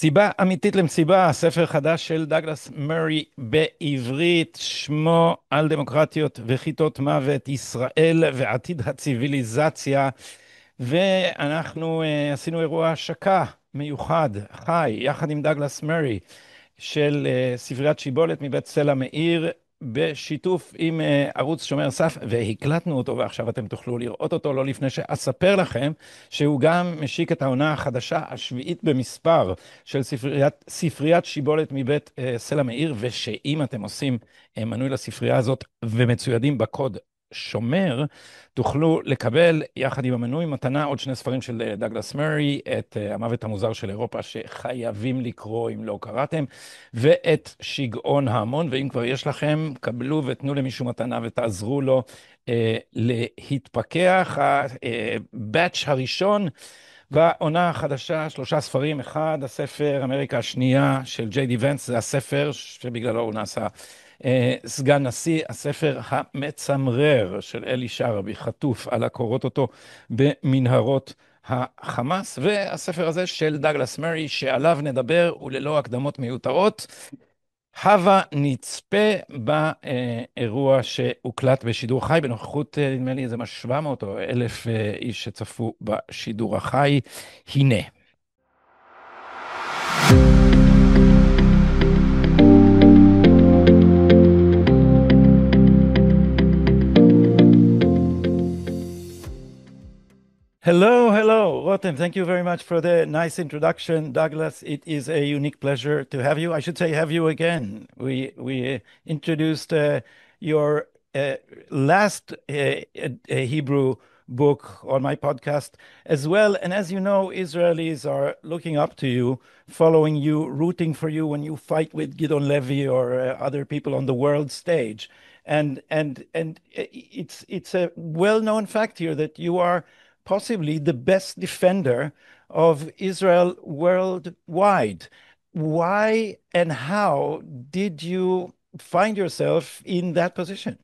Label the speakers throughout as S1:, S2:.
S1: סיבה אמיתית למסיבה, ספר חדש של דאגלס מארי בעברית, שמו על דמוקרטיות וחיטות מוות, ישראל ועתיד הציוויליזציה. ואנחנו עשינו אירוע השקה מיוחד, חי, יחד עם דאגלס מארי, של ספריית שיבולת מבית סלע מאיר, בשיתוף עם ערוץ שומר סף, והקלטנו אותו, ועכשיו אתם תוכלו לראות אותו, לא לפני שאספר לכם שהוא גם משיק את העונה החדשה השביעית במספר של ספריית שיבולת מבית סלע מאיר, ושאם אתם עושים מנוי לספרייה הזאת ומצוידים בקוד שומר, תוכלו לקבל יחד עם המנוי מתנה עוד שני ספרים של דאגלס מארי, את המוות המוזר של אירופה שחייבים לקרוא אם לא קראתם, ואת שיגעון ההמון. ואם כבר יש לכם, קבלו ותנו למישהו מתנה ותעזרו לו להתפכח. הבאץ' הראשון בעונה החדשה, 3 ספרים. אחד, הספר אמריקה השנייה של ג'יי די ונס, זה הספר שבגללו הוא נעשה סגן נשיא. הספר המצמרר של אלי שרעבי, חטוף, על הקורות אותו במנהרות החמאס. והספר הזה של דאגלס מארי, שעליו נדבר וללא הקדמות מיותרות, הווה נצפה באירוע שהוקלט בשידור חי, בנוכחות נדמה לי איזה 700 או 1,000 איש שצפו בשידור החי. הנה. Hello, Rotem. Thank you very much for the nice introduction. Douglas, it is a unique pleasure to have you. I should say have you again. We introduced your last Hebrew book on my podcast as well. And as you know, Israelis are looking up to you, following you, rooting for you when you fight with Gidon Levy or other people on the world stage. And it's a well-known fact here that you are possibly the best defender of Israel worldwide. Why and how did you find yourself in that position?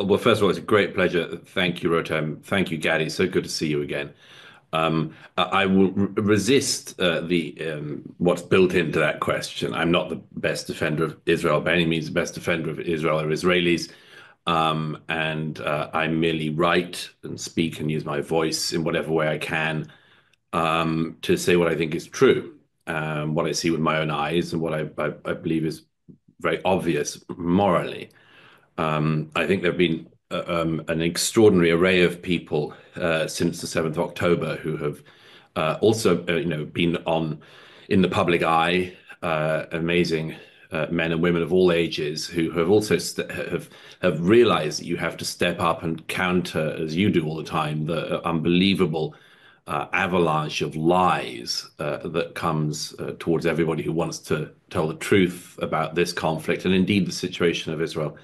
S2: Well, first of all, it's a great pleasure. Thank you, Rotem. Thank you, Gadi. So good to see you again. I will resist the what's built into that question. I'm not the best defender of Israel by any means. The best defender of Israel are Israelis. I merely write and speak and use my voice in whatever way I can to say what I think is true, what I see with my own eyes, and what I believe is very obvious morally. I think there have been an extraordinary array of people since the 7th of October who have also, been in the public eye, amazing men and women of all ages who have also have realized that you have to step up and counter, as you do all the time, the unbelievable avalanche of lies that comes towards everybody who wants to tell the truth about this conflict and indeed the situation of Israel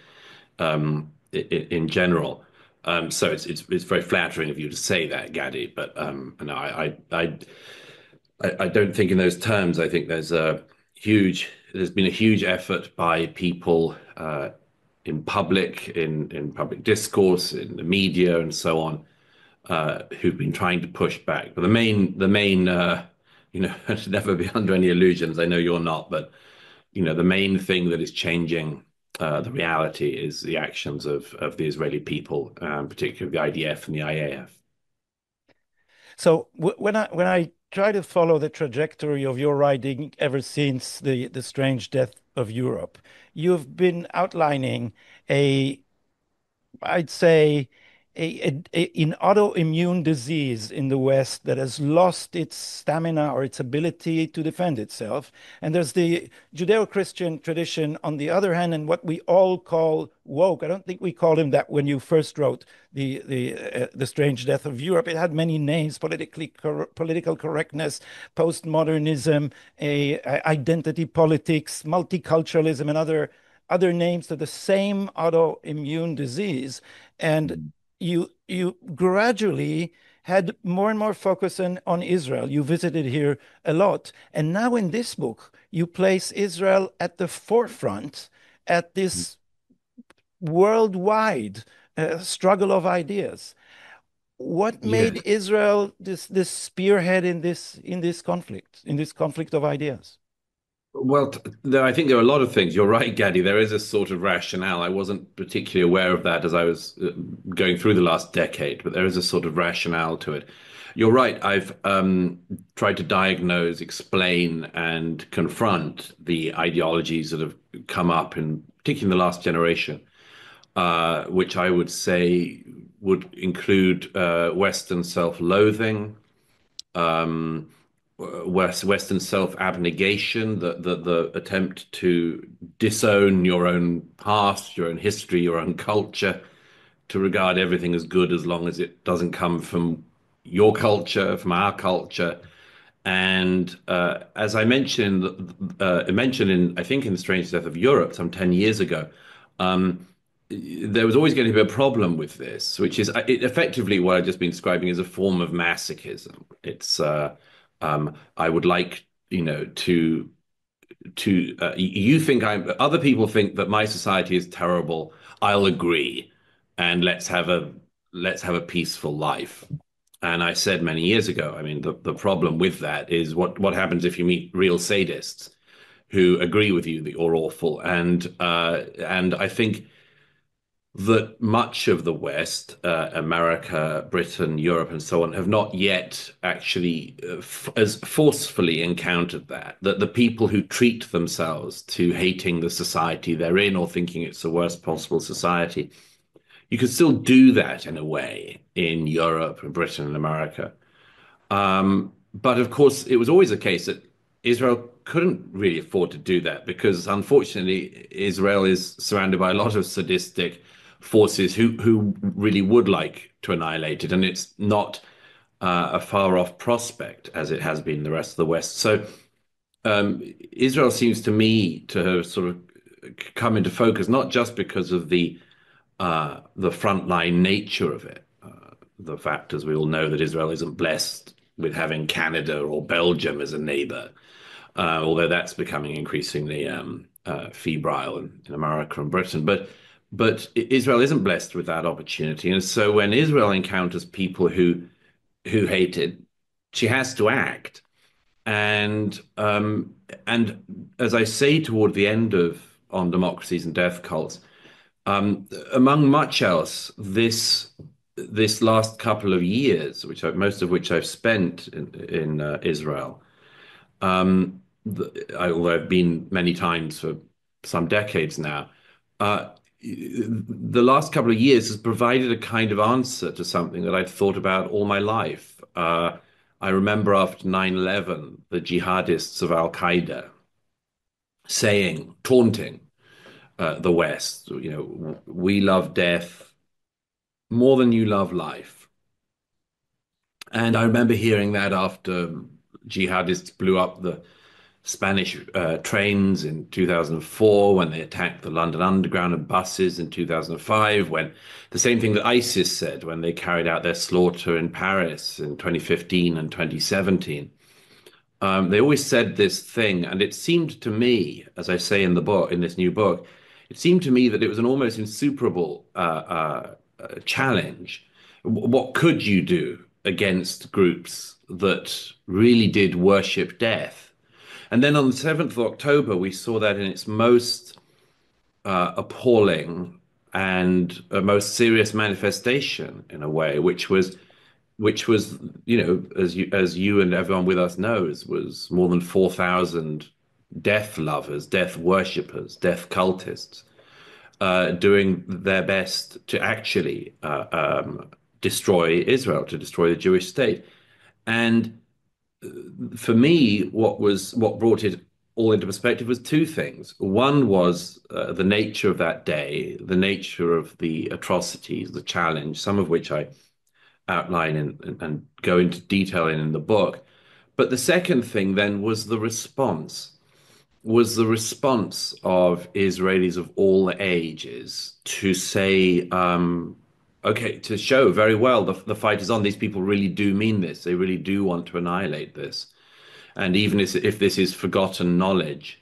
S2: in general. So it's very flattering of you to say that, Gadi. But no, I don't think in those terms. I think there's been a huge effort by people in public discourse, in the media, and so on, who've been trying to push back. But the main, I should never be under any illusions. I know you're not, but the main thing that is changing the reality is the actions of the Israeli people, particularly the IDF and the IAF.
S1: So when I try to follow the trajectory of your writing ever since the strange death of Europe, you've been outlining I'd say, an autoimmune disease in the West that has lost its stamina or its ability to defend itself. And there's the Judeo-Christian tradition on the other hand, and what we all call woke. I don't think we called him that when you first wrote the Strange Death of Europe. It had many names: political correctness, postmodernism, identity politics, multiculturalism, and other names to the same autoimmune disease. And you gradually had more and more focus on Israel. You visited here a lot. And now in this book, you place Israel at the forefront at this worldwide struggle of ideas. What
S2: Yeah.
S1: made Israel this spearhead in this conflict of ideas?
S2: Well, I think there are a lot of things. You're right, Gaddy. There is a sort of rationale. I wasn't particularly aware of that as I was going through the last decade, but there is a sort of rationale to it. You're right. I've tried to diagnose, explain, and confront the ideologies that have come up in, particularly in the last generation, which I would say would include Western self-loathing, um, Western self-abnegation, the attempt to disown your own past, your own history, your own culture, to regard everything as good as long as it doesn't come from your culture, from our culture. And as I mentioned in, I think, in The Strange Death of Europe some 10 years ago, um, there was always going to be a problem with this, which is effectively what I've just been describing as a form of masochism. I would like, you think other people think that my society is terrible. I'll agree, and let's have a peaceful life. And I said many years ago, I mean, the problem with that is what happens if you meet real sadists who agree with you that you're awful. And I think that much of the West, America, Britain, Europe, and so on, have not yet actually as forcefully encountered that. That the people who treat themselves to hating the society they're in or thinking it's the worst possible society, you can still do that in a way in Europe and Britain and America. But of course, it was always the case that Israel couldn't really afford to do that because, unfortunately, Israel is surrounded by a lot of sadistic forces who really would like to annihilate it, and it's not a far off prospect as it has been the rest of the West. So Israel seems to me to have sort of come into focus not just because of the frontline nature of it, the fact, as we all know, that Israel isn't blessed with having Canada or Belgium as a neighbor, although that's becoming increasingly febrile in America and Britain. But Israel isn't blessed with that opportunity, and so when Israel encounters people who hate it, she has to act. And as I say toward the end of On Democracies and Death Cults, among much else, this last couple of years, most of which I've spent in Israel, although I've been many times for some decades now, uh, the last couple of years has provided a kind of answer to something that I'd thought about all my life. I remember after 9/11, the jihadists of Al Qaeda saying, taunting the West, we love death more than you love life. And I remember hearing that after jihadists blew up the Spanish trains in 2004, when they attacked the London Underground and buses in 2005, when the same thing that ISIS said when they carried out their slaughter in Paris in 2015 and 2017. They always said this thing, and it seemed to me, as I say in the book, in this new book, it seemed to me that it was an almost insuperable challenge. What could you do against groups that really did worship death? And then on the 7th of October, we saw that in its most appalling and most serious manifestation, in a way, which was, as you and everyone with us knows, was more than 4,000 death lovers, death worshippers, death cultists doing their best to actually destroy Israel, to destroy the Jewish state. And for me, what brought it all into perspective was two things. One was the nature of that day, the nature of the atrocities, the challenge, some of which I outline and go into detail in the book. But the second thing then was the response of Israelis of all ages to say, okay, to show very well the fight is on. These people really do mean this. They really do want to annihilate this. And even if this is forgotten knowledge,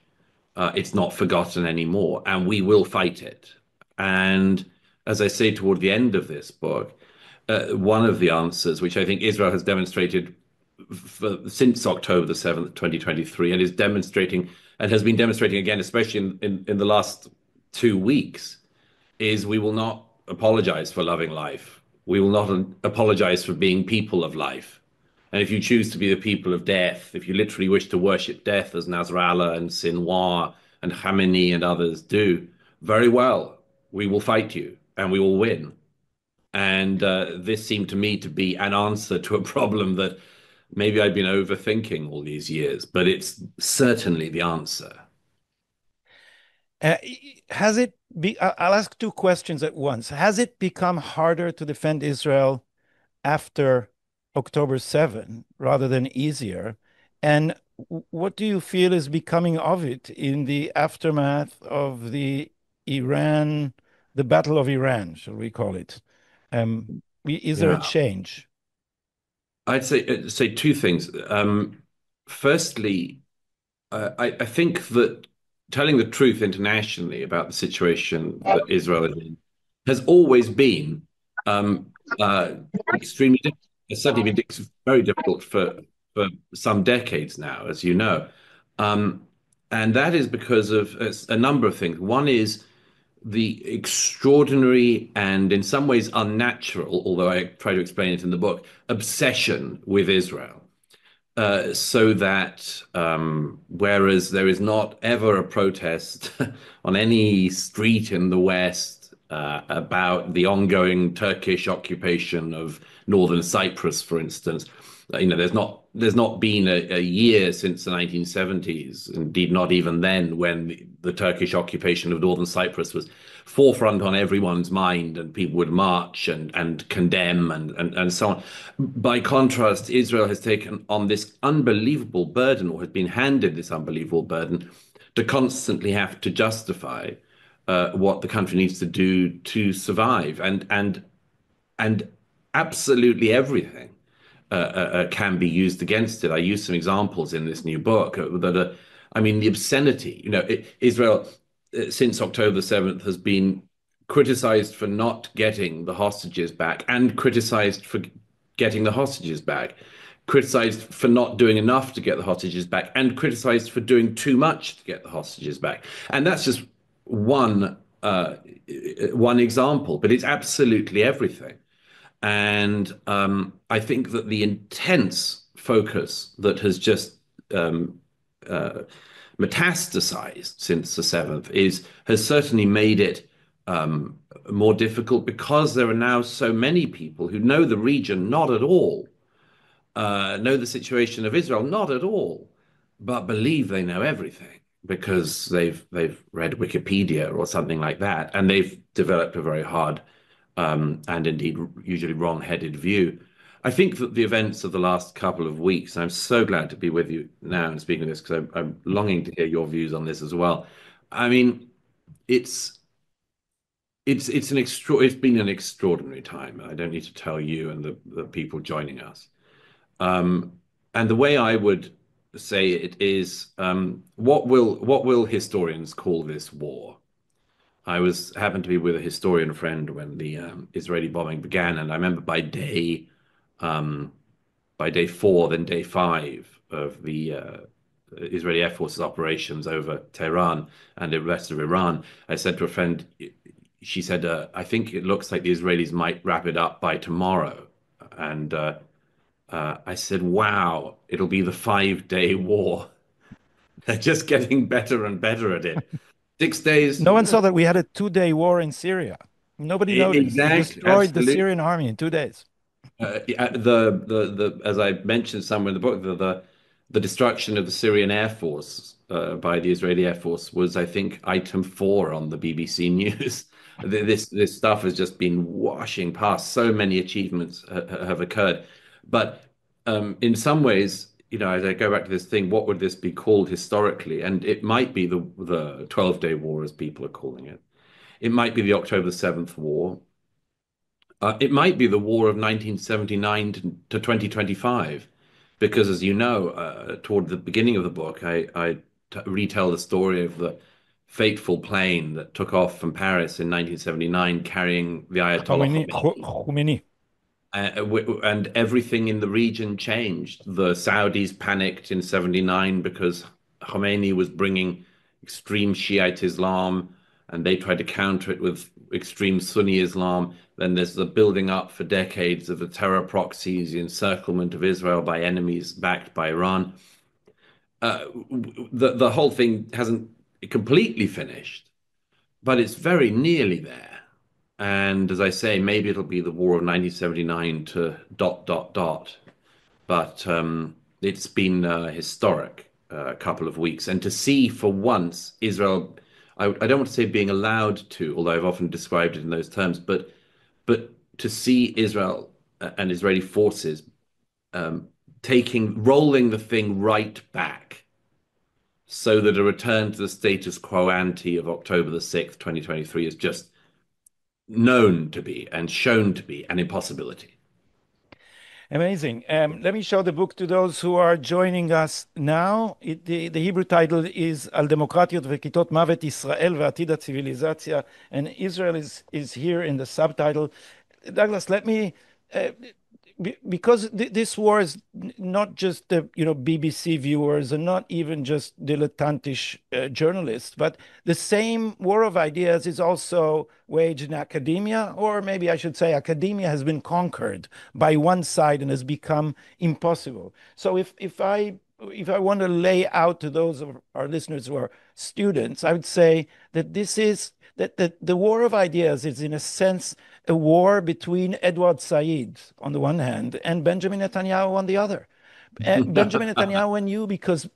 S2: it's not forgotten anymore, and we will fight it. And as I say toward the end of this book, one of the answers, which I think Israel has demonstrated since October the 7th, 2023, and is demonstrating and has been demonstrating again, especially in the last 2 weeks, is we will not apologize for loving life. We will not apologize for being people of life. And if you choose to be the people of death, if you literally wish to worship death as Nasrallah and Sinwar and Khamenei and others do, very well, we will fight you and we will win. And this seemed to me to be an answer to a problem that maybe I've been overthinking all these years, but it's certainly the answer.
S1: Uh, has it be, I'll ask two questions at once. Has it become harder to defend Israel after October 7 rather than easier? And what do you feel is becoming of it in the aftermath of Iran, the Battle of Iran, shall we call it? Is there a
S2: Yeah,
S1: change?
S2: I'd say two things. Firstly, I think that telling the truth internationally about the situation that Israel is in has always been extremely difficult. It's certainly been very difficult for some decades now, as you know. Um, and that is because of a number of things. One is the extraordinary and in some ways unnatural, although I try to explain it in the book, obsession with Israel. So that whereas there is not ever a protest on any street in the West about the ongoing Turkish occupation of northern Cyprus, for instance, there's not been a year since the 1970s, indeed not even then, when the Turkish occupation of northern Cyprus was forefront on everyone's mind and people would march and condemn and so on. By contrast, Israel has taken on this unbelievable burden, or has been handed this unbelievable burden, to constantly have to justify what the country needs to do to survive, and absolutely everything can be used against it. I use some examples in this new book that are, I mean, the obscenity. Israel since October 7th has been criticized for not getting the hostages back, and criticized for getting the hostages back, criticized for not doing enough to get the hostages back, and criticized for doing too much to get the hostages back. And that's just one example, but it's absolutely everything. And I think that the intense focus that has just uh, metastasized since the 7th has certainly made it more difficult, because there are now so many people who know the region not at all, know the situation of Israel not at all, but believe they know everything because they've read Wikipedia or something like that, and they've developed a very hard and indeed usually wrong-headed view. I think that the events of the last couple of weeks, and I'm so glad to be with you now and speaking of this because I'm longing to hear your views on this as well. I mean, it's it's been an extraordinary time. I don't need to tell you and the people joining us. Um, and the way I would say it is, what will historians call this war? I happened to be with a historian friend when the Israeli bombing began, and I remember um, by day four, then day five of the Israeli Air Force's operations over Tehran and the rest of Iran, I said to a friend, she said, "I think it looks like the Israelis might wrap it up by tomorrow," and I said, "Wow, it'll be the 5-day war." They're just getting better and better at it. 6 days.
S1: No one saw that we had a 2-day war in Syria. Nobody noticed. We
S2: Exactly,
S1: destroyed the
S2: absolutely.
S1: Syrian army in 2 days.
S2: Yeah, the as I mentioned somewhere in the book, the destruction of the Syrian Air Force by the Israeli Air Force was, I think, item four on the BBC News. This stuff has just been washing past. So many achievements have occurred, but in some ways, as I go back to this thing, what would this be called historically? And it might be the 12-day war, as people are calling it. It might be the October 7th war. It might be the war of 1979 to 2025, because, as you know, toward the beginning of the book, I retell the story of the fateful plane that took off from Paris in 1979 carrying the Ayatollah Khomeini.
S1: Khomeini.
S2: And everything in the region changed. The Saudis panicked in 79 because Khomeini was bringing extreme Shiite Islam, and they tried to counter it with extreme Sunni Islam. Then there's the building up for decades of the terror proxies, the encirclement of Israel by enemies backed by Iran. The whole thing hasn't completely finished, but it's very nearly there. And as I say, maybe it'll be the war of 1979 to dot, dot, dot. But it's been historic couple of weeks. And to see for once Israel, I don't want to say being allowed to, although I've often described it in those terms, but to see Israel and Israeli forces rolling the thing right back so that a return to the status quo ante of October the 6th, 2023 is just known to be and shown to be an impossibility.
S1: Amazing. Let me show the book to those who are joining us now. The Hebrew title is על דמוקרטיות וכיתות מוות ישראל ועתיד הציווליזציה, and Israel is here in the subtitle. Douglas, let me, because this war is not just the BBC viewers and not even just dilettantish journalists, but the same war of ideas is also waged in academia, or maybe I should say academia has been conquered by one side and has become impossible. So if I want to lay out to those of our listeners who are students, I would say that the war of ideas is in a sense a war between Edward Said on the one hand and Benjamin Netanyahu on the other. Benjamin Netanyahu and you, because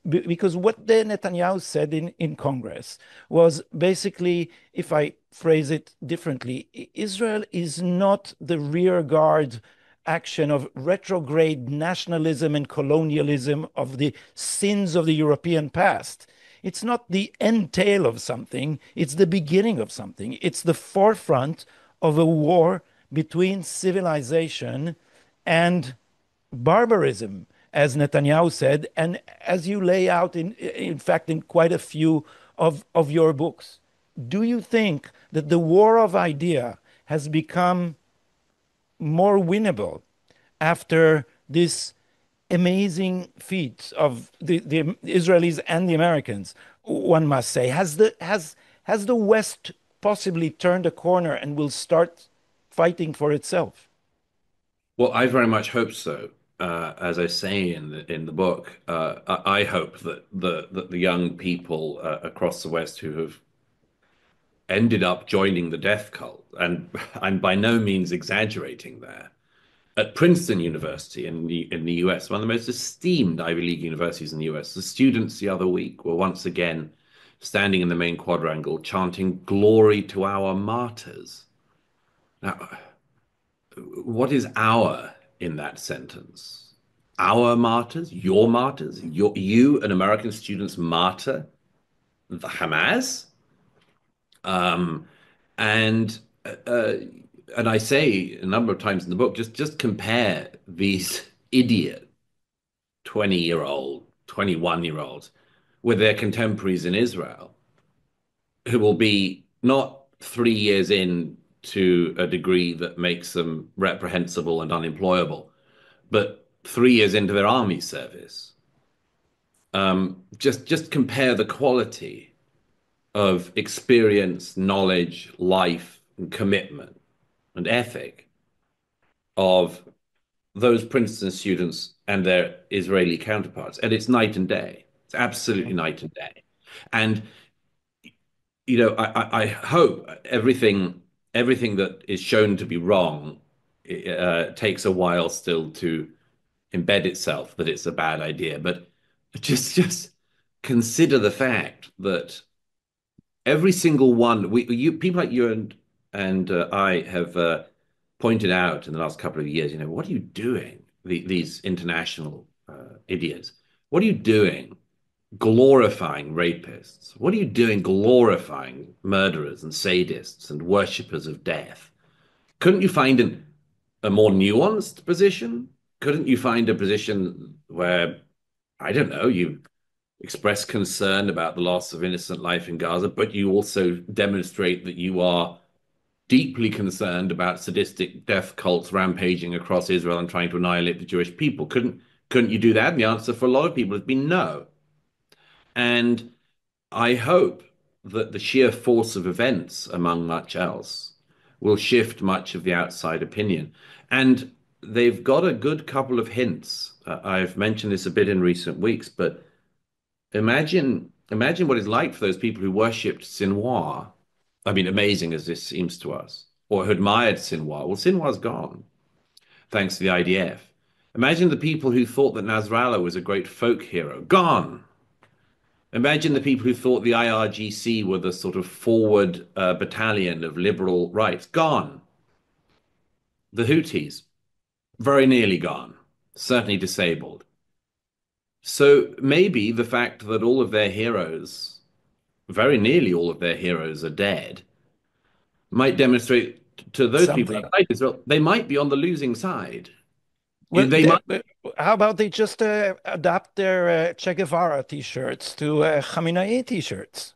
S1: what the Netanyahu said in Congress was basically, if I phrase it differently, Israel is not the rear guard action of retrograde nationalism and colonialism, of the sins of the European past. It's not the entail of something, it's the beginning of something. It's the forefront of a war between civilization and barbarism, as Netanyahu said, and as you lay out in fact in quite a few of your books. Do you think that the war of idea has become more winnable after this amazing feat of the Israelis and the Americans, one must say? Has the West possibly turned a corner and will start fighting for itself?
S2: Well, I very much hope so. As I say in the book, I hope that the young people across the West who have ended up joining the death cult, and I'm by no means exaggerating there, at Princeton University in the US, one of the most esteemed Ivy League universities in the US, the students the other week were once again standing in the main quadrangle chanting "Glory to our martyrs." Now, what is "our" in that sentence? Our martyrs? Your martyrs? You, an American student's martyr? The Hamas? And I say a number of times in the book, just compare these idiot 20-year-old, 21-year-olds with their contemporaries in Israel, who will be not 3 years in to a degree that makes them reprehensible and unemployable, but 3 years into their army service. Just compare the quality of experience, knowledge, life, and commitment and ethic of those Princeton students and their Israeli counterparts. And it's night and day. It's absolutely night and day. And, I hope everything that is shown to be wrong takes a while still to embed itself that it's a bad idea. But just consider the fact that every single one, people like you and I have pointed out in the last couple of years, what are you doing? These international idiots. What are you doing glorifying rapists? What are you doing glorifying murderers and sadists and worshippers of death? Couldn't you find a more nuanced position? Couldn't you find a position where, I don't know, you express concern about the loss of innocent life in Gaza, but you also demonstrate that you are deeply concerned about sadistic death cults rampaging across Israel and trying to annihilate the Jewish people. Couldn't you do that? And the answer for a lot of people has been no. And I hope that the sheer force of events, among much else, will shift much of the outside opinion. And they've got a good couple of hints. I've mentioned this a bit in recent weeks, but imagine what it's like for those people who worshipped Sinwar. I mean, amazing as this seems to us, or who admired Sinwar. Well, Sinwar's gone, thanks to the IDF. Imagine the people who thought that Nasrallah was a great folk hero. Gone. Imagine the people who thought the IRGC were the sort of forward battalion of liberal rights. Gone. The Houthis, very nearly gone, certainly disabled. So maybe the fact that all of their heroes, very nearly all of their heroes, are dead, might demonstrate to those people
S1: Something.
S2: outside Israel, they might be on the losing side.
S1: Well,
S2: They might.
S1: how about they just adapt their Che Guevara t-shirts to Khamenei t-shirts?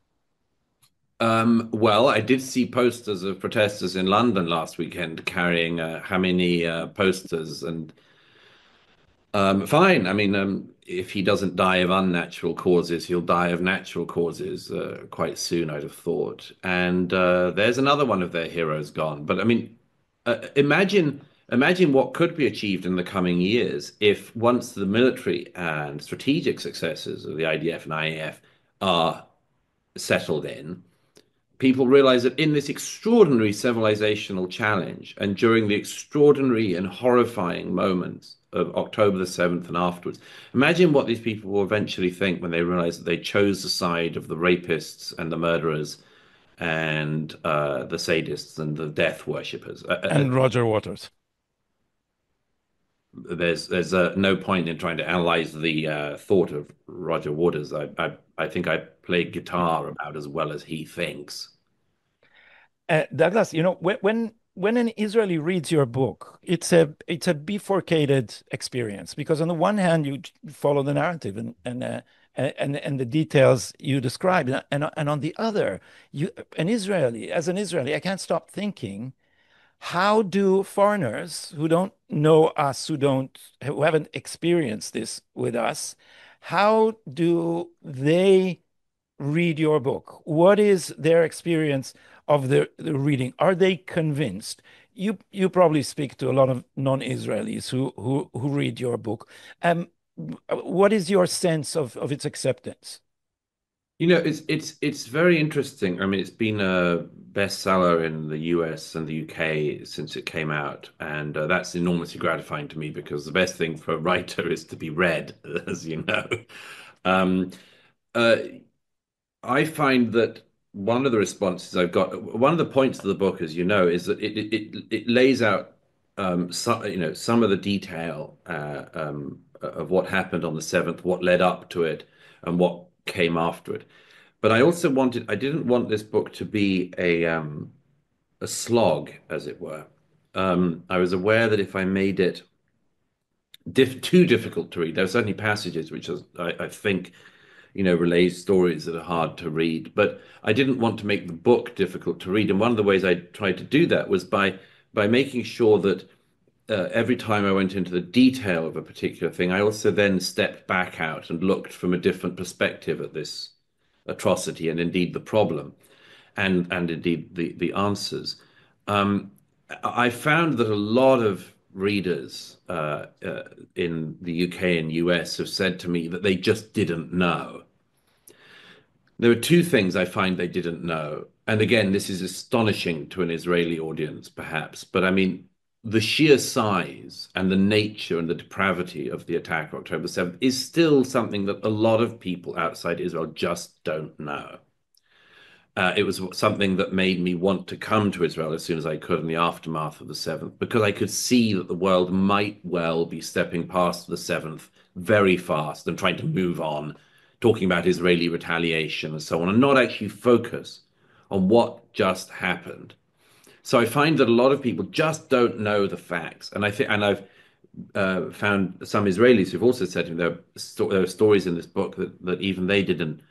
S2: Well, I did see posters of protesters in London last weekend carrying Khamenei posters, and fine. I mean, if he doesn't die of unnatural causes, he'll die of natural causes quite soon, I'd have thought. And there's another one of their heroes gone. But I mean, imagine what could be achieved in the coming years if once the military and strategic successes of the IDF and IAF are settled in, people realize that in this extraordinary civilizational challenge and during the extraordinary and horrifying moments of October the 7th and afterwards, imagine what these people will eventually think when they realize that they chose the side of the rapists and the murderers and the sadists and the death worshippers.
S1: And Roger Waters.
S2: There's no point in trying to analyze the thought of Roger Waters. I think I play guitar about as well as he thinks.
S1: Douglas, when an Israeli reads your book, it's a bifurcated experience because on the one hand you follow the narrative and the details you describe, and on the other, as an Israeli, I can't stop thinking, how do foreigners who don't know us, who haven't experienced this with us, how do they read your book? What is their experience of the reading? Are they convinced? You probably speak to a lot of non-Israelis who read your book. What is your sense of its acceptance?
S2: It's very interesting. I mean, it's been a bestseller in the US and the UK since it came out, and that's enormously gratifying to me because the best thing for a writer is to be read, as you know. Um, uh, I find that one of the responses I've got, one of the points of the book, as you know, is that it lays out some of the detail of what happened on the 7th, what led up to it, and what came after it. But I didn't want this book to be a slog, as it were. I was aware that if I made it too difficult to read, there are certainly passages which I think relay stories that are hard to read. But I didn't want to make the book difficult to read. And one of the ways I tried to do that was by making sure that every time I went into the detail of a particular thing, I also then stepped back out and looked from a different perspective at this atrocity and indeed the problem and indeed the answers. Um, I found that a lot of readers in the UK and US have said to me that they just didn't know. There are two things I find they didn't know. And again, this is astonishing to an Israeli audience, perhaps, but I mean, the sheer size and the nature and the depravity of the attack of October 7th is still something that a lot of people outside Israel just don't know. It was something that made me want to come to Israel as soon as I could in the aftermath of the 7th, because I could see that the world might well be stepping past the 7th very fast and trying to move on, talking about Israeli retaliation and so on, and not actually focus on what just happened. So I find that a lot of people just don't know the facts, and I've found some Israelis who've also said to me there are stories in this book that even they didn't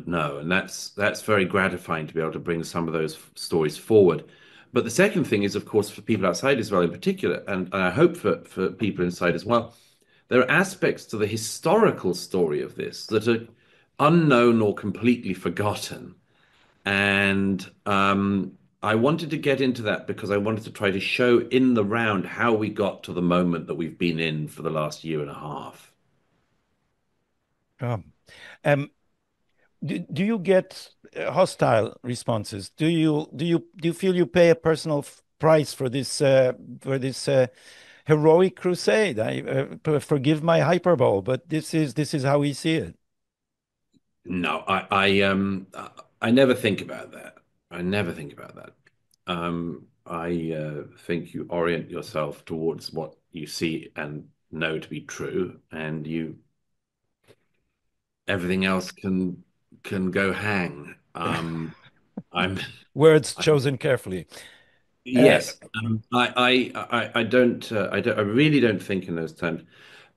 S2: know, and that's very gratifying to be able to bring some of those stories forward. But the second thing is, of course, for people outside Israel in particular, and I hope for people inside as well, there are aspects to the historical story of this that are unknown or completely forgotten. And I wanted to get into that because I wanted to try to show in the round how we got to the moment that we've been in for the last year and a half.
S1: Um, um, do you get hostile responses? Do you feel you pay a personal price for this heroic crusade? Forgive my hyperbole, but this is how we see it.
S2: No, I never think about that. I never think about that. I think you orient yourself towards what you see and know to be true, and you everything else can go hang. I'm,
S1: Words
S2: I'm
S1: chosen carefully. Uh,
S2: yes. I really don't think in those terms.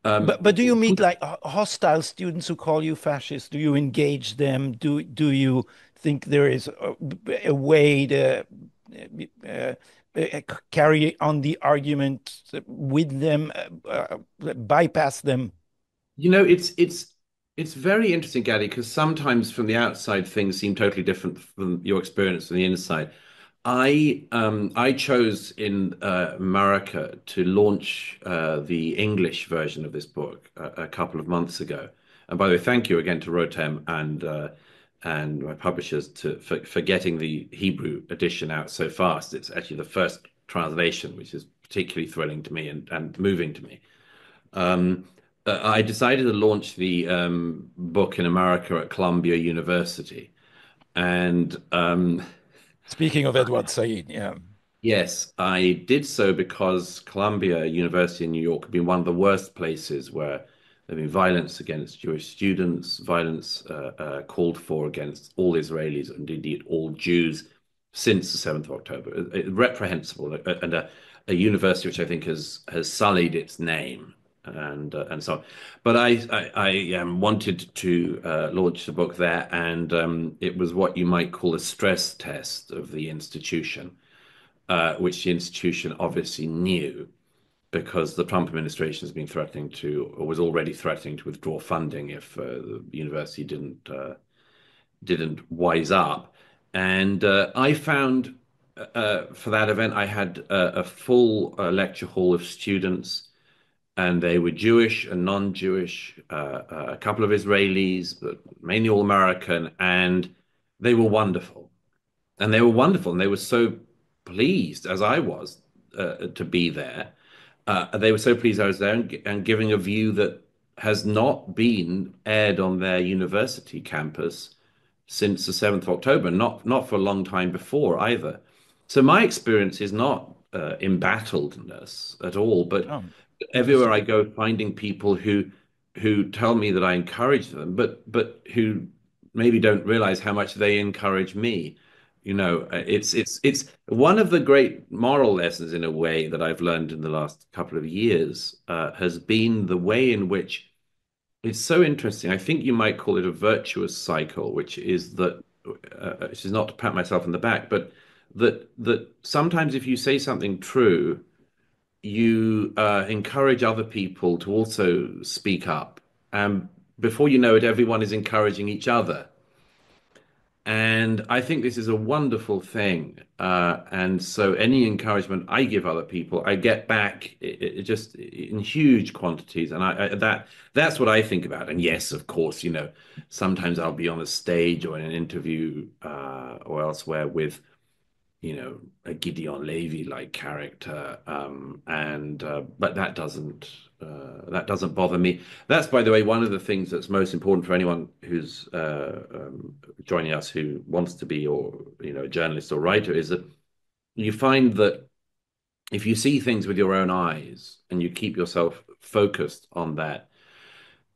S1: but do you meet like hostile students who call you fascist? Do you engage them? Do you think there is a way to uh, carry on the argument with them, bypass them?
S2: You know, it's very interesting, Gadi, because sometimes from the outside things seem totally different from your experience from the inside. I chose in America to launch the English version of this book a couple of months ago. And by the way, thank you again to Rotem and my publishers for getting the Hebrew edition out so fast. It's actually the first translation, which is particularly thrilling to me and moving to me. Um, I decided to launch the book in America at Columbia University, and
S1: Speaking of Edward Said, yeah.
S2: yes, I did so because Columbia University in New York had been one of the worst places where there had been violence against Jewish students, violence called for against all Israelis and indeed all Jews since the 7th of October. Reprehensible, and a university which I think has sullied its name and so on. But I wanted to launch the book there, and it was what you might call a stress test of the institution, which the institution obviously knew because the Trump administration has been threatening to, or was already threatening to withdraw funding if the university didn't wise up. And I found for that event, I had a full lecture hall of students, and they were Jewish and non-Jewish, a couple of Israelis, but mainly all American, and they were wonderful. And they were wonderful, and they were so pleased, as I was, to be there. They were so pleased I was there and giving a view that has not been aired on their university campus since the 7th of October, not for a long time before either. So my experience is not embattledness at all, but
S1: Oh,
S2: everywhere
S1: interesting.
S2: I go, finding people who tell me that I encourage them, but who maybe don't realize how much they encourage me. You know, it's one of the great moral lessons in a way that I've learned in the last couple of years has been the way in which it's so interesting. I think you might call it a virtuous cycle, which is not to pat myself on the back, but that sometimes if you say something true, you encourage other people to also speak up. And before you know it, everyone is encouraging each other. And I think this is a wonderful thing. And so any encouragement I give other people, I get back it just in huge quantities. And that's what I think about. And yes, of course, sometimes I'll be on a stage or in an interview or elsewhere with a Gideon Levy like character, and but that doesn't bother me. That's, by the way, one of the things that's most important for anyone who's joining us who wants to be, or a journalist or writer, is that you find that if you see things with your own eyes and you keep yourself focused on that,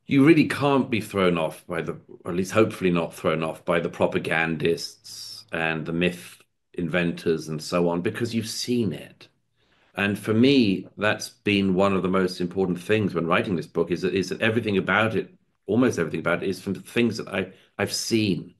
S2: you really can't be thrown off by or at least hopefully not thrown off by the propagandists and the myth inventors and so on, because you've seen it. And for me, that's been one of the most important things when writing this book is that everything about it, almost everything about it, is from things that I've seen,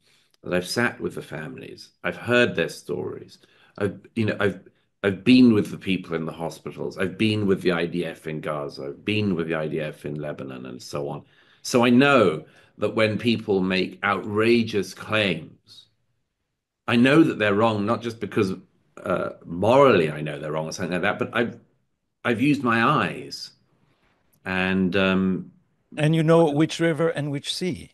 S2: that I've sat with the families, I've heard their stories, I've been with the people in the hospitals. I've been with the IDF in Gaza. I've been with the IDF in Lebanon and so on. So I know that when people make outrageous claims, I know that they're wrong, not just because morally I know they're wrong or something like that, but I've used my eyes and
S1: And you know which river and which sea.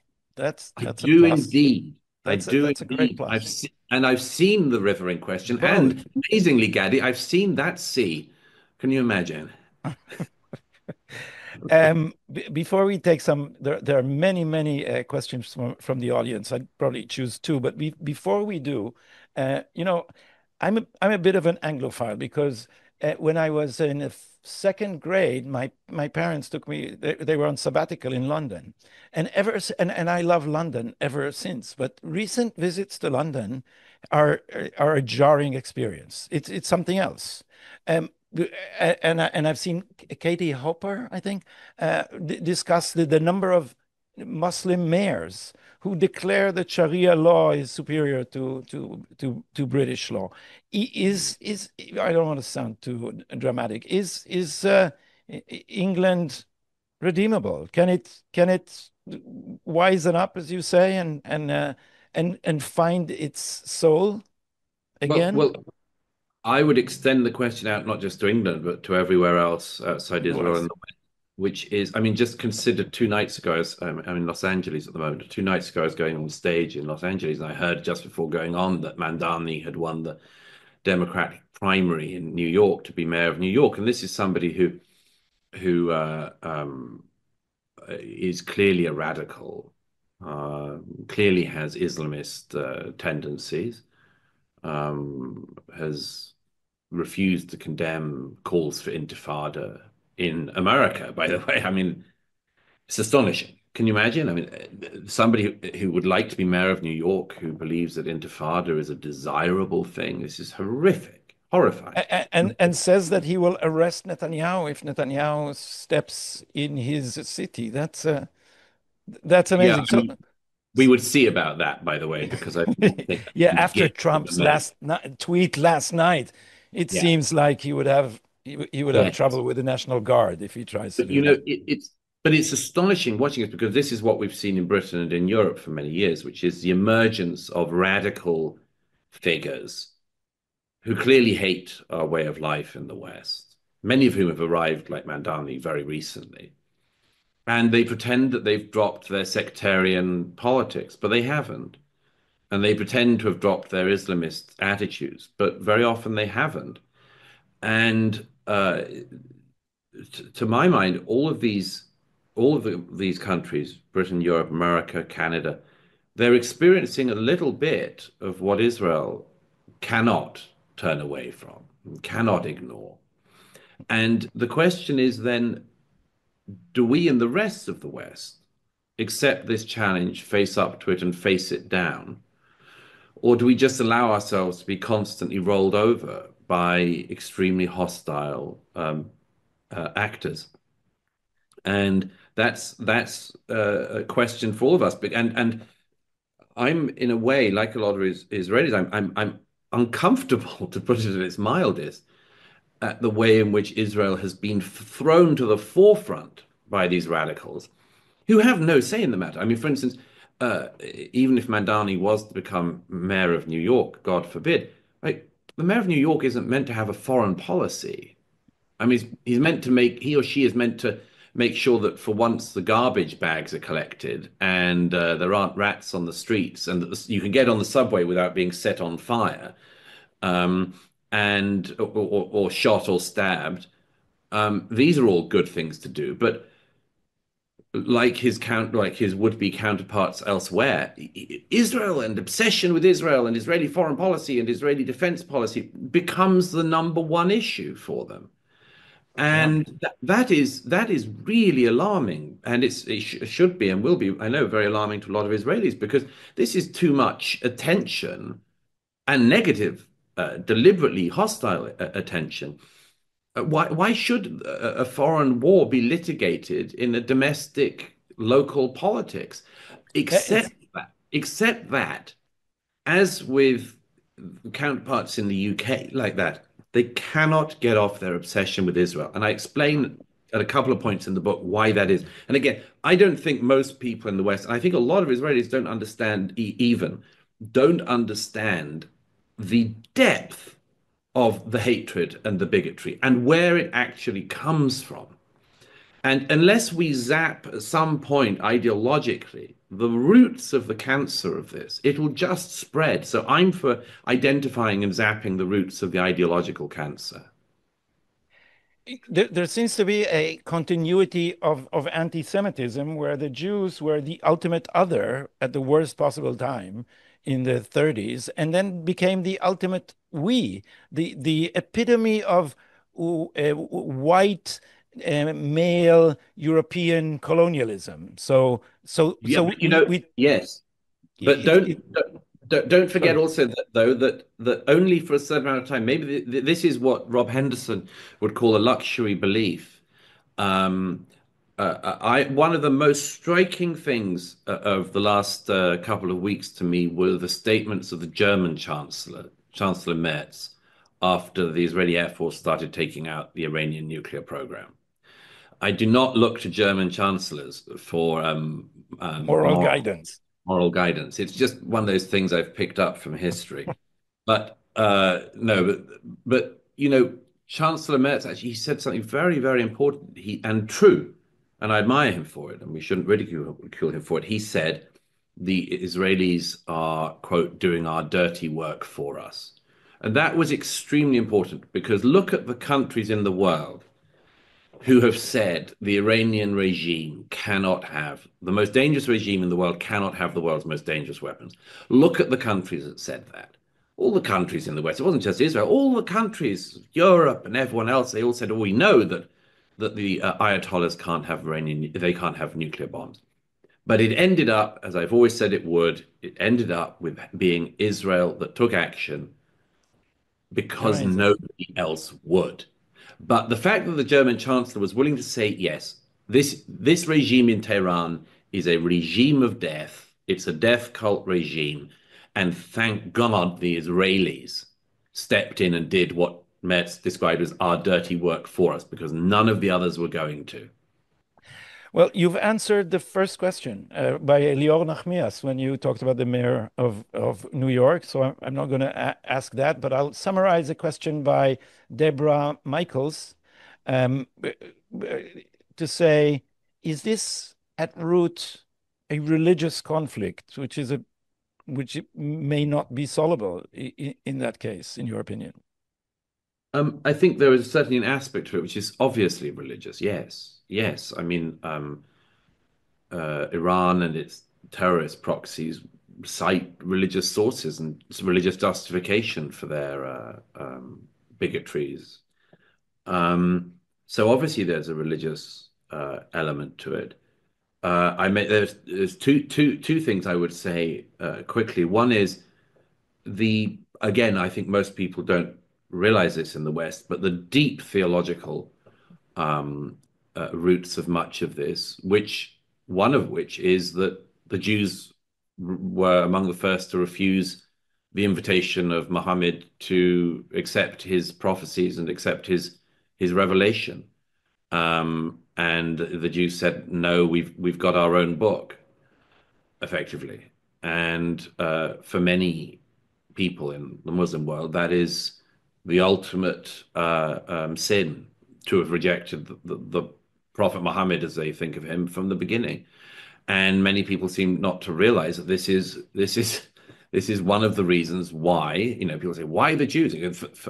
S2: I
S1: That's a
S2: do
S1: plus.
S2: indeed. I do
S1: That's a great
S2: indeed.
S1: plus.
S2: I've seen the river in question, and
S1: Both.
S2: amazingly, Gaddy, I've seen that sea. Can you imagine?
S1: Before we take some, there are many, many questions from the audience. I'd probably choose two, but before we do, you know, I'm a bit of an Anglophile because when I was in the second grade, my parents took me. They were on sabbatical in London, and I love London ever since. But recent visits to London are a jarring experience. It's something else. Um, and I've seen Katie Hopper, I think, discuss the number of Muslim mayors who declare that Sharia law is superior to British law. Is I don't want to sound too dramatic. Is England redeemable? Can it wisen up, as you say, and find its soul
S2: Well,
S1: again?
S2: well, I would extend the question out not just to England, but to everywhere else outside
S1: In the
S2: Israel,
S1: West.
S2: and which is, I mean, just consider 2 nights ago, I'm in Los Angeles at the moment. 2 nights ago, I was going on stage in Los Angeles, and I heard just before going on that Mandani had won the Democratic primary in New York to be mayor of New York. And this is somebody who is clearly a radical, clearly has Islamist tendencies, has refused to condemn calls for intifada in America, by the way. I mean, it's astonishing. Can you imagine? I mean, somebody who would like to be mayor of New York, who believes that intifada is a desirable thing. This is horrific, horrifying.
S1: And says that he will arrest Netanyahu if Netanyahu steps in his city. That's
S2: Yeah,
S1: amazing.
S2: I mean, we would see about that, by the way, because I don't think that
S1: Yeah,
S2: he
S1: after
S2: gets to the
S1: Trump's
S2: mayor.
S1: tweet last night, it
S2: Yeah,
S1: seems like he would have
S2: yes.
S1: trouble with the National Guard if he tries to
S2: But
S1: do that.
S2: it's astonishing watching it because this is what we've seen in Britain and in Europe for many years, which is the emergence of radical figures who clearly hate our way of life in the West, many of whom have arrived, like Mandani, very recently. And they pretend that they've dropped their sectarian politics, but they haven't. And they pretend to have dropped their Islamist attitudes, but very often they haven't. And to my mind, these countries, Britain, Europe, America, Canada, they're experiencing a little bit of what Israel cannot turn away from, cannot ignore. And the question is then, do we in the rest of the West accept this challenge, face up to it, and face it down? Or do we just allow ourselves to be constantly rolled over by extremely hostile actors? And that's a question for all of us. And I'm in a way like a lot of Israelis. I'm uncomfortable, to put it at its mildest, at the way in which Israel has been thrown to the forefront by these radicals who have no say in the matter. I mean, for instance, even if Mandani was to become mayor of New York, God forbid, right, the mayor of New York isn't meant to have a foreign policy. I mean, he's meant to he or she is meant to make sure that for once the garbage bags are collected and there aren't rats on the streets and that you can get on the subway without being set on fire um, and or shot or stabbed. These are all good things to do, but like his would-be counterparts elsewhere, Israel and obsession with Israel and Israeli foreign policy and Israeli defense policy becomes the number one issue for them.
S1: Yeah.
S2: And that is really alarming, and it should be and will be, I know, very alarming to a lot of Israelis because this is too much attention and negative, deliberately hostile attention. Why should a foreign war be litigated in a domestic local politics?
S1: It's
S2: Except that, as with counterparts in the UK like that. They cannot get off their obsession with Israel. And I explain at a couple of points in the book why that is. And again, I don't think most people in the West, and I think a lot of Israelis don't understand don't understand the depth of the hatred and the bigotry and where it actually comes from. And unless we zap at some point ideologically the roots of the cancer of this, it will just spread. So I'm for identifying and zapping the roots of the ideological cancer.
S1: There seems to be a continuity of anti-Semitism where the Jews were the ultimate other at the worst possible time in the 30s, and then became the ultimate we, the epitome of white male European colonialism.
S2: Yeah,
S1: So
S2: but yes, but
S1: it,
S2: don't forget
S1: sorry.
S2: also that though that only for a certain amount of time. Maybe this is what Rob Henderson would call a luxury belief. Um, I one of the most striking things of the last couple of weeks to me were the statements of the German Chancellor Merz, after the Israeli Air Force started taking out the Iranian nuclear program. I do not look to German chancellors for
S1: Moral guidance.
S2: moral guidance. It's just one of those things I've picked up from history. But no, but Chancellor Merz actually he said something very, very important. And true, and I admire him for it, and we shouldn't ridicule him for it. He said the Israelis are, quote, doing our dirty work for us. And that was extremely important because look at the countries in the world who have said the Iranian regime cannot have the most dangerous regime in the world, cannot have the world's most dangerous weapons. Look at the countries that said that. All the countries in the West, it wasn't just Israel, all the countries, Europe and everyone else, they all said, oh, we know that the Ayatollahs can't have they can't have nuclear bombs. But it ended up, as I've always said it would, it ended up with being Israel that took action because
S1: Amazing.
S2: nobody else would. But the fact that the German chancellor was willing to say, yes, this regime in Tehran is a regime of death. It's a death cult regime. And thank God the Israelis stepped in and did what Metz described as our dirty work for us, because none of the others were going to.
S1: Well, you've answered the first question by Lior Nachmias when you talked about the mayor of New York. So I'm not going to ask that, but I'll summarize a question by Deborah Michaels um, to say, is this at root a religious conflict, which may not be solvable in that case, in your opinion?
S2: I think there is certainly an aspect to it which is obviously religious. Yes, yes. I mean, Iran and its terrorist proxies cite religious sources and religious justification for their bigotries. So obviously there's a religious element to it. There's two things I would say quickly. One is again, I think most people don't realize this in the West, but the deep theological roots of much of this, which one of which is that the Jews were among the first to refuse the invitation of Muhammad to accept his prophecies and accept his revelation. And the Jews said, "No, we've got our own book," effectively. And for many people in the Muslim world, that is the ultimate sin to have rejected the Prophet Muhammad, as they think of him, from the beginning. And many people seem not to realize that this is one of the reasons why, people say, why the Jews?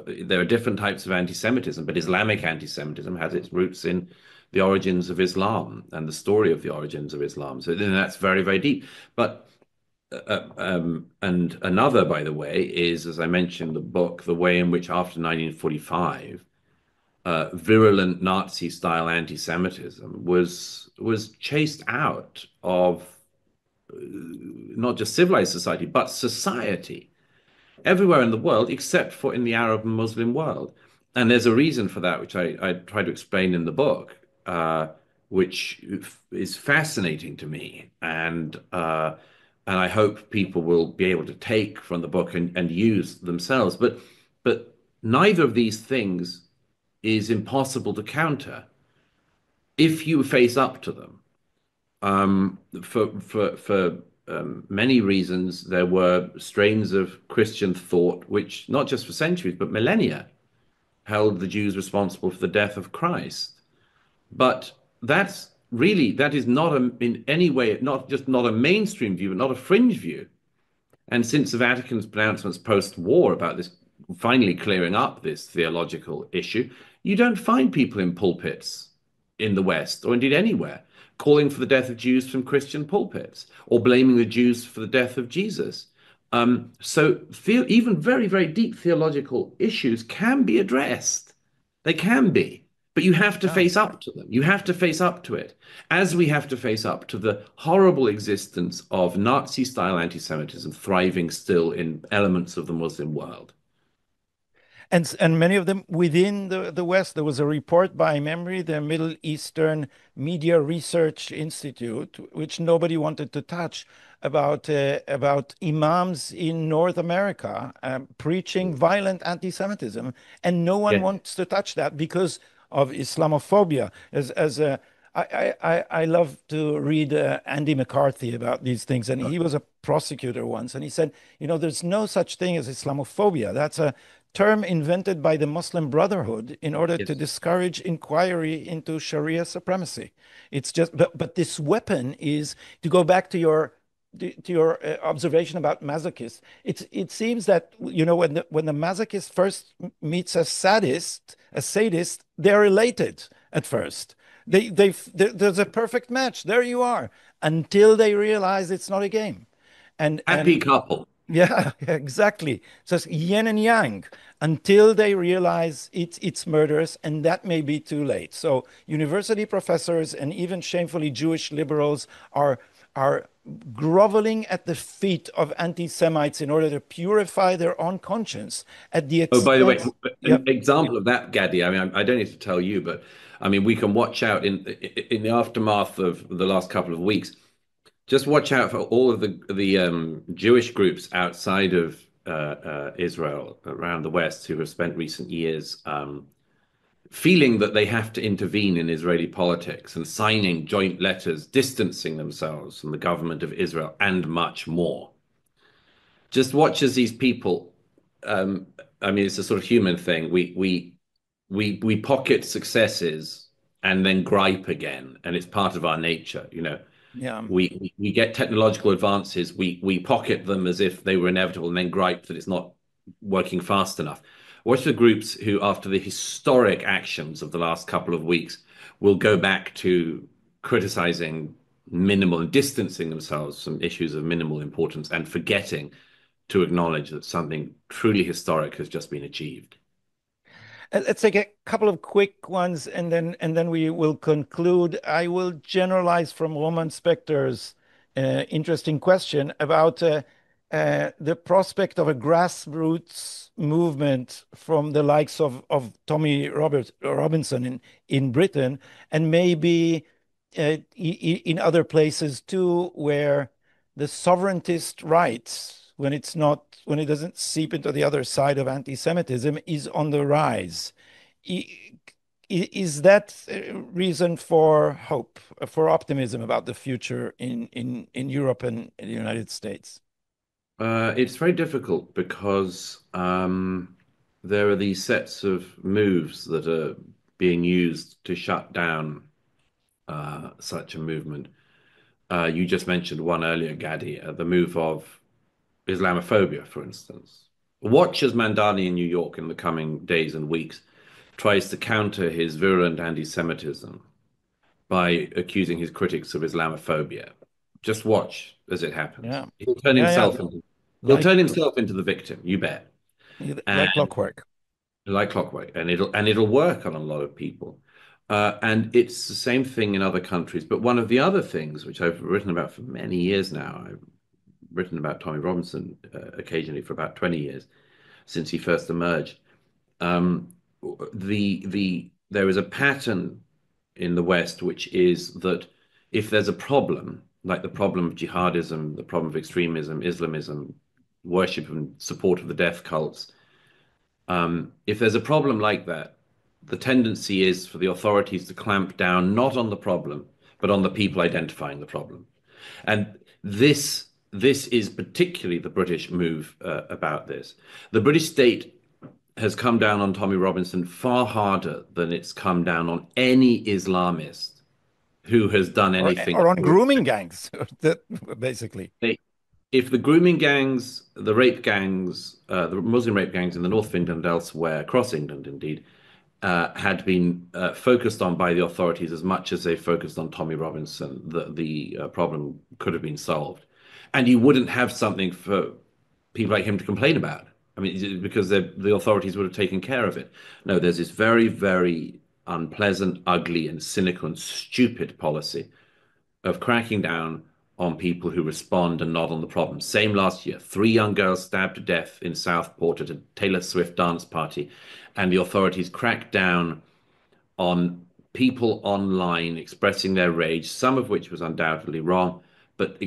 S2: There are different types of anti-Semitism, but Islamic anti-Semitism has its roots in the origins of Islam and the story of the origins of Islam. So then that's very, very deep. But and another, by the way, is, as I mentioned in the book, the way in which after 1945, virulent Nazi-style anti-Semitism was chased out of not just civilized society, but society everywhere in the world, except for in the Arab and Muslim world. And there's a reason for that, which I try to explain in the book, which is fascinating to me. And and I hope people will be able to take from the book and use themselves. But neither of these things is impossible to counter if you face up to them. For many reasons, there were strains of Christian thought which, not just for centuries but millennia, held the Jews responsible for the death of Christ. But that is not in any way, not a mainstream view, but not a fringe view. And since the Vatican's pronouncements post-war about this finally clearing up this theological issue, you don't find people in pulpits in the West, or indeed anywhere, calling for the death of Jews from Christian pulpits, or blaming the Jews for the death of Jesus. Even very, very deep theological issues can be addressed. They can be. But you have to
S1: Yeah.
S2: face up to them. You have to face up to it, as we have to face up to the horrible existence of Nazi-style anti-Semitism thriving still in elements of the Muslim world.
S1: And many of them within the West. There was a report by memory, the Middle Eastern Media Research Institute, which nobody wanted to touch, about imams in North America preaching violent anti-Semitism, and no one
S2: Yeah.
S1: wants to touch that because of Islamophobia. I love to read Andy McCarthy about these things, and he was a prosecutor once, and he said, there's no such thing as Islamophobia. That's a term invented by the Muslim Brotherhood in order to
S2: Yes.
S1: discourage inquiry into Sharia supremacy. It's just, but this weapon is to go back to your observation about masochists. It seems that when the masochist first meets a sadist, they're elated at first. There's a perfect match. There you are, until they realize it's not a game, and
S2: Happy couple.
S1: yeah, exactly. So it's yin and yang until they realize it's murderous, and that may be too late. So university professors and even shamefully Jewish liberals are groveling at the feet of anti-Semites in order to purify their own conscience at the
S2: Oh, by the way,
S1: expense.
S2: an
S1: Yep.
S2: example of that, Gadi, I mean, I don't need to tell you, but I mean, we can watch out in the aftermath of the last couple of weeks. Just watch out for all of the Jewish groups outside of Israel around the West who have spent recent years feeling that they have to intervene in Israeli politics and signing joint letters distancing themselves from the government of Israel and much more. Just watch as these people. Um, I mean, it's a sort of human thing. We pocket successes and then gripe again, and it's part of our nature.
S1: Yeah.
S2: We get technological advances, we pocket them as if they were inevitable, and then gripe that it's not working fast enough. Watch the groups who, after the historic actions of the last couple of weeks, will go back to criticizing minimal and distancing themselves from issues of minimal importance and forgetting to acknowledge that something truly historic has just been achieved.
S1: Let's take a couple of quick ones, and then we will conclude. I will generalize from Roman Spector's interesting question about the prospect of a grassroots movement from the likes of Tommy Robinson in Britain, and maybe in other places too, where the sovereigntist right, when it doesn't seep into the other side of anti-Semitism, is on the rise. Is that a reason for hope, for optimism about the future in Europe and the United States?
S2: It's very difficult because there are these sets of moves that are being used to shut down such a movement. You just mentioned one earlier, Gadi, the move of Islamophobia, for instance. Watch as Mandani in New York in the coming days and weeks tries to counter his virulent anti-Semitism by accusing his critics of Islamophobia. Just watch as it happens.
S1: Yeah, yeah.
S2: He'll
S1: Like
S2: turn himself into the victim, you bet. And
S1: like clockwork.
S2: like clockwork, and it'll work on a lot of people. And it's the same thing in other countries. But one of the other things which I've written about for many years now, I've written about Tommy Robinson occasionally for about 20 years since he first emerged. Um, there is a pattern in the West, which is that if there's a problem, like the problem of jihadism, the problem of extremism, Islamism, worship and support of the death cults. If there's a problem like that, the tendency is for the authorities to clamp down not on the problem, but on the people identifying the problem. And this is particularly the British move about this. The British state has come down on Tommy Robinson far harder than it's come down on any Islamist who has done anything.
S1: Or on grooming gangs, that basically.
S2: If the grooming gangs, the rape gangs, the Muslim rape gangs in the North of England and elsewhere, across England indeed, had been focused on by the authorities as much as they focused on Tommy Robinson, the problem could have been solved. And you wouldn't have something for people like him to complain about. I mean, because the authorities would have taken care of it. No, there's this very, very unpleasant, ugly, and cynical and stupid policy of cracking down on people who respond and not on the problem. Same last year, 3 young girls stabbed to death in Southport at a Taylor Swift dance party, and the authorities cracked down on people online expressing their rage, some of which was undoubtedly wrong, but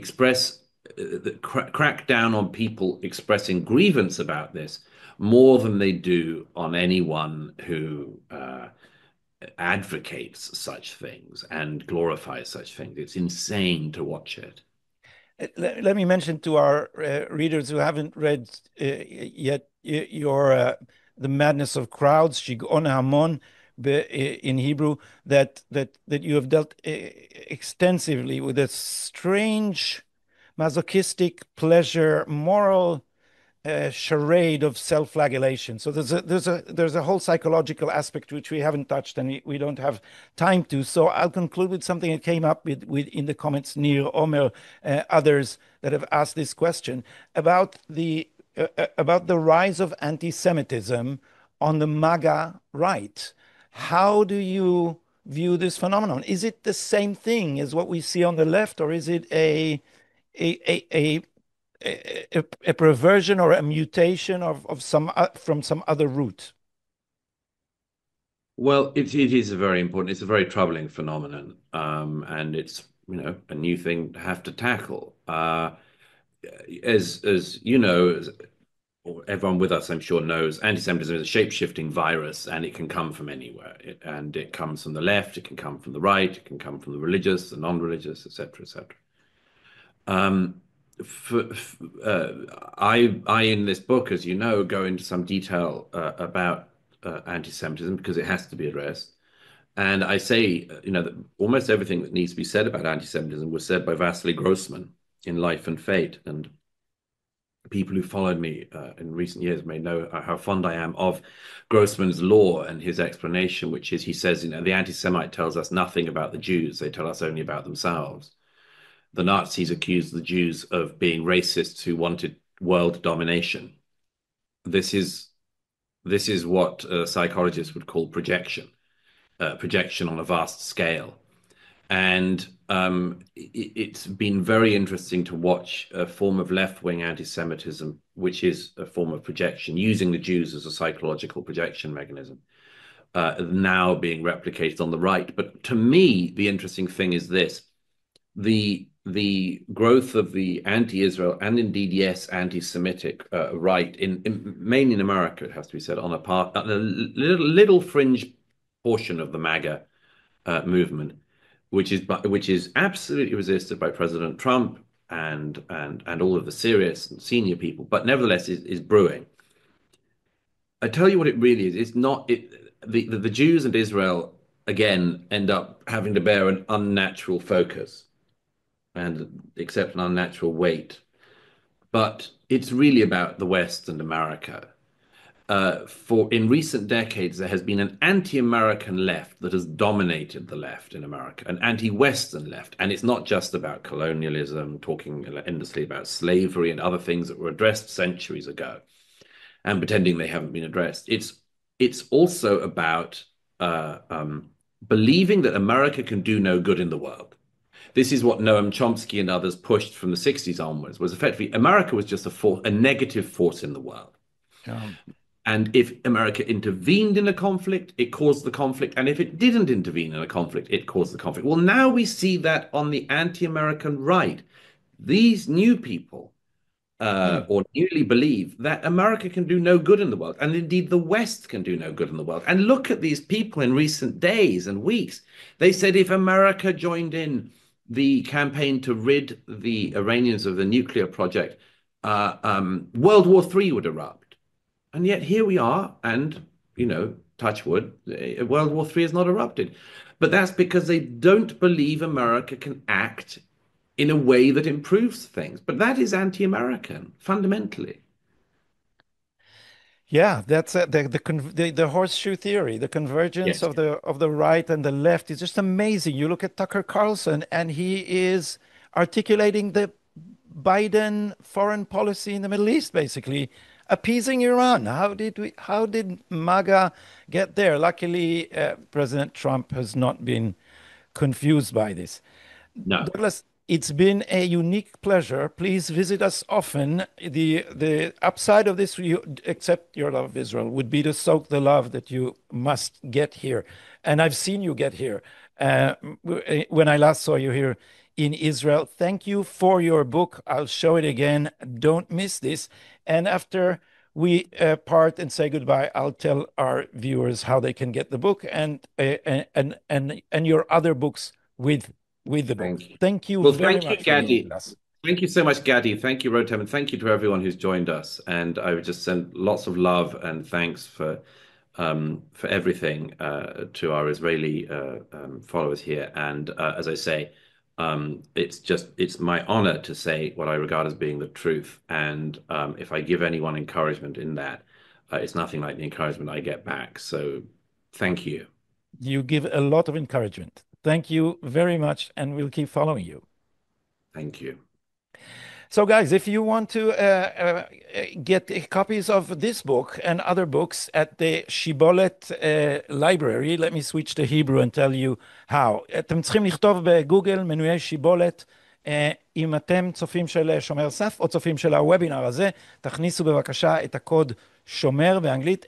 S2: crack down on people expressing grievance about this more than they do on anyone who advocates such things and glorifies such things. It's insane to watch it.
S1: Let me mention to our readers who haven't read yet your The Madness of Crowds, Shigon Hamon in Hebrew, that you have dealt extensively with a strange masochistic pleasure, moral charade of self-flagellation. So there's a whole psychological aspect which we haven't touched and we don't have time to. So I'll conclude with something that came up with in the comments, Nir, Omer, others that have asked this question about the rise of anti-Semitism on the MAGA right. How do you view this phenomenon? Is it the same thing as what we see on the left, or is it a perversion or a mutation of some from some other root?
S2: Well, it is a very important, it's a very troubling phenomenon, and it's a new thing to have to tackle. As you know, or everyone with us, I'm sure, knows, anti-Semitism is a shape-shifting virus, and it can come from anywhere. And it comes from the left, it can come from the right, it can come from the religious, the non-religious, etc., etc. I in this book, as you know, go into some detail about anti-Semitism because it has to be addressed. And I say, that almost everything that needs to be said about anti-Semitism was said by Vasily Grossman in Life and Fate. And people who followed me in recent years may know how fond I am of Grossman's law and his explanation, which is he says, the anti-Semite tells us nothing about the Jews. They tell us only about themselves. The Nazis accused the Jews of being racists who wanted world domination. This is what psychologists would call projection on a vast scale. And it's been very interesting to watch a form of left-wing anti-Semitism, which is a form of projection, using the Jews as a psychological projection mechanism, now being replicated on the right. But to me, the interesting thing is this. The growth of the anti-Israel and indeed, yes, anti-Semitic right, mainly in America, it has to be said, on a little fringe portion of the MAGA movement, which is absolutely resisted by President Trump and all of the serious and senior people, but nevertheless is brewing. I tell you what it really is. It's not the Jews and Israel again end up having to bear an unnatural focus and accept an unnatural weight. But it's really about the West and America. In recent decades, there has been an anti-American left that has dominated the left in America, an anti-Western left. And it's not just about colonialism, talking endlessly about slavery and other things that were addressed centuries ago and pretending they haven't been addressed. It's also about believing that America can do no good in the world. This is what Noam Chomsky and others pushed from the 60s onwards, was effectively America was just a negative force in the world. And if America intervened in a conflict, it caused the conflict. And if it didn't intervene in a conflict, it caused the conflict. Well, now we see that on the anti-American right. These new people or newly believe that America can do no good in the world. And indeed, the West can do no good in the world. And look at these people in recent days and weeks. They said if America joined in the campaign to rid the Iranians of the nuclear project, World War III would erupt. And yet here we are, and, touch wood, World War III has not erupted. But that's because they don't believe America can act in a way that improves things. But that is anti-American, fundamentally.
S1: Yeah, that's the horseshoe theory, the convergence
S2: Yes.
S1: of the right and the left is just amazing. You look at Tucker Carlson, and he is articulating the Biden foreign policy in the Middle East, basically appeasing Iran. How did MAGA get there? Luckily, President Trump has not been confused by this.
S2: No.
S1: Douglas, it's been a unique pleasure. Please visit us often. The upside of this, you accept your love of Israel, would be to soak the love that you must get here. And I've seen you get here when I last saw you here in Israel. Thank you for your book. I'll show it again. Don't miss this. And after we part and say goodbye, I'll tell our viewers how they can get the book and your other books with the book.
S2: Thank you.
S1: Thank you
S2: Well,
S1: very
S2: thank you,
S1: much for being with
S2: Gadi.
S1: us.
S2: Thank you so much, Gadi. Thank you, Rotem, and thank you to everyone who's joined us. And I would just send lots of love and thanks for everything to our Israeli followers here. And as I say, it's my honor to say what I regard as being the truth. And if I give anyone encouragement in that, it's nothing like the encouragement I get back. So thank you.
S1: You give a lot of encouragement. Thank you very much, and we'll keep following you.
S2: Thank you.
S1: So, guys, if you want to get copies of this book and other books at the Shibolet library, let me switch to Hebrew and tell you how. אתם צריכים לכתוב בגוגל מנויי שיבולת. אם אתם צופים של שומר סף או צופים של הוובינר הזה, תכניסו בבקשה את הקוד שומר באנגלית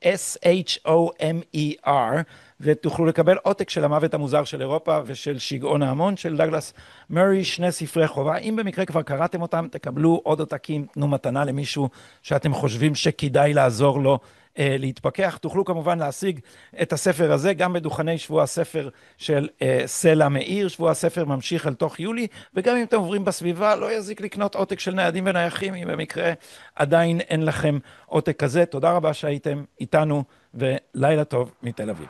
S1: SHOMER, ותוכלו לקבל עותק של המוות המוזר של אירופה ושל שיגעון ההמון של דאגלס מארי, שני ספרי חובה. אם במקרה כבר קראתם אותם, תקבלו עוד עותקים, תנו מתנה למישהו שאתם חושבים שכדאי לעזור לו להתפכח. תוכלו כמובן להשיג את הספר הזה גם בדוכני שבוע הספר של סלע מאיר. שבוע הספר ממשיך אל תוך יולי, וגם אם אתם עוברים בסביבה, לא יזיק לקנות עותק של ניידים ונייחים, אם במקרה עדיין אין לכם עותק כזה. תודה רבה שהייתם איתנו, ולילה טוב מתל אביב.